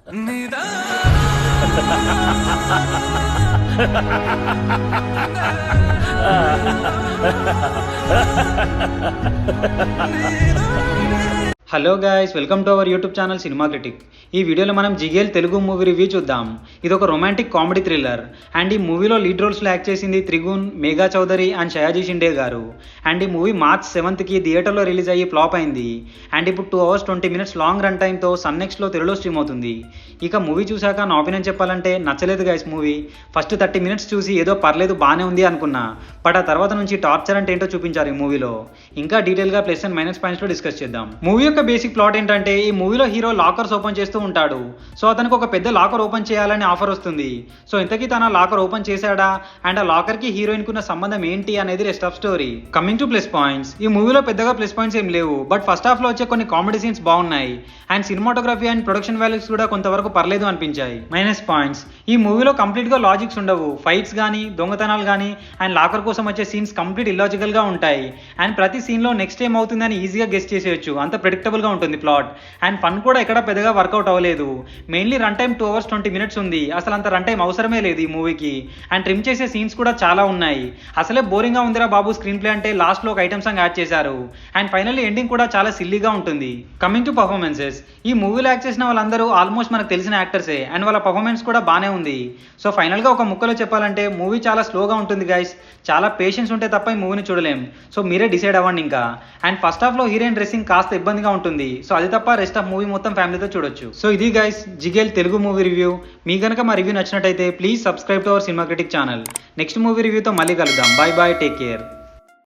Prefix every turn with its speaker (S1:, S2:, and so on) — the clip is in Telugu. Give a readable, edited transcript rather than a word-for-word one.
S1: Hello guys, welcome to our YouTube channel cinema critic. ఈ వీడియోలో మనం జిగేల్ తెలుగు మూవీ రివ్యూ చూద్దాం. ఇది ఒక రొమాంటిక్ కామెడీ థ్రిల్లర్ అండ్ ఈ మూవీలో లీడ్ రోల్స్లో యాక్ట్ చేసింది త్రిగుణ్, మేఘా చౌదరి అండ్ షయాజీ షిండే గారు. అండ్ ఈ మూవీ March 7th థియేటర్లో రిలీజ్ అయ్యి ఫ్లాప్ అయింది. అండ్ ఇప్పుడు 2 hours 20 minutes లాంగ్ రన్ టైంతో సన్నెక్స్లో తెలుగులో స్ట్రీమ్ అవుతుంది. ఇక మూవీ చూశాక నా ఒపీనియన్ చెప్పాలంటే నచ్చలేదు గైస్. మూవీ ఫస్ట్ 30 minutes చూసి ఏదో పర్లేదు బాగానే ఉంది అనుకున్నా, బట్ ఆ తర్వాత నుంచి టార్చర్ అంటే ఏంటో చూపించారు ఈ మూవీలో. ఇంకా డీటెయిల్గా ప్లస్ అండ్ మైనస్ పాయింట్స్లో డిస్కస్ చేద్దాం. మూవీ యొక్క బేసిక్ ప్లాట్ ఏంటంటే, ఈ మూవీలో హీరో లాకర్స్ ఓపెన్ చేస్తూ ఉంటాడు. సో అతనికి ఒక పెద్ద లాకర్ ఓపెన్ చేయాలని ఆఫర్ వస్తుంది. సో ఇంతకీ తన లాకర్ ఓపెన్ చేశాడా అండ్ ఆ లాకర్ కి హీరోయిన్ కున్న సంబంధం ఏంటి అనేది rest of story. Coming to plus points, ఈ మూవీలో పెద్దగా ప్లస్ పాయింట్స్ ఏం లేవు, బట్ ఫస్ట్ హాఫ్ లో వచ్చే కొన్ని కామెడీ సీన్స్ బాగున్నాయి and cinematography and production values కూడా కొంతవరకు పర్లేదు అనిపించాయి. మైనస్ పాయింట్స్, ఈ మూవీలో కంప్లీట్ గా లాజిక్స్ ఉండవు. ఫైట్స్ కానీ, దొంగతనాలు కానీ అండ్ లాకర్ కోసం వచ్చే సీన్స్ కంప్లీట్ ఇల్లాజికల్ గా ఉంటాయి. అండ్ ప్రతి సీన్ లో నెక్స్ట్ ఏం అవుతుందని ఈజీగా గెస్ చేసేయచ్చు, అంత ప్రెడిక్టబుల్ గా ఉంటుంది ప్లాట్. అండ్ ఫన్ కూడా ఎక్కడ పెద్దగా వర్కౌట్ అవ్వలేదు. Mainly run time 2 hours 20 minutes ఉంది. అసలు అంత రన్ టైం అవసరమే లేదు ఈ మూవీకి. అండ్ ట్రిమ్ చేసే సీన్స్ కూడా చాలా ఉన్నాయి. అసలే బోరింగ్ గా ఉందిరా బాబు స్క్రీన్ ప్లే అంటే లాస్ట్ లో ఒక ఐటమ్ సాంగ్ యాడ్ చేశారు. అండ్ ఫైనల్లీ ఎండింగ్ కూడా చాలా సిల్లీగా ఉంటుంది. కమింగ్ టు పర్ఫార్మెన్సెస్, ఈ మూవీలో యాక్ట్ చేసిన వాళ్ళందరూ ఆల్మోస్ట్ మనకు తెలిసిన యాక్టర్సే అండ్ వాళ్ళ పర్ఫార్మెన్స్ కూడా బాగానే ఉంది. సో ఫైనల్ గా ఒక ముక్కలో చెప్పాలంటే మూవీ చాలా స్లోగా ఉంటుంది గైస్. చాలా పేషెన్స్ ఉంటే తప్ప ఈ మూవీని చూడలేం. సో మీరే డిసైడ్ అవ్వండి ఇంకా. అండ్ ఫస్ట్ హాఫ్ లో హీరోయిన్ డ్రెస్సింగ్ కాస్త ఇబ్బందిగా ఉంటుంది. సో అది తప్ప రెస్ట్ ఆఫ్ మూవీ మొత్తం ఫ్యామిలీతో చూడొచ్చు. సో ఇది guys Jigel Telugu movie review. మీ కనుక మా రివ్యూ నచ్చినట్టయితే please subscribe to our cinema critic channel. Next movie రివ్యూతో మళ్ళీ కలుద్దాం. Bye bye, take care.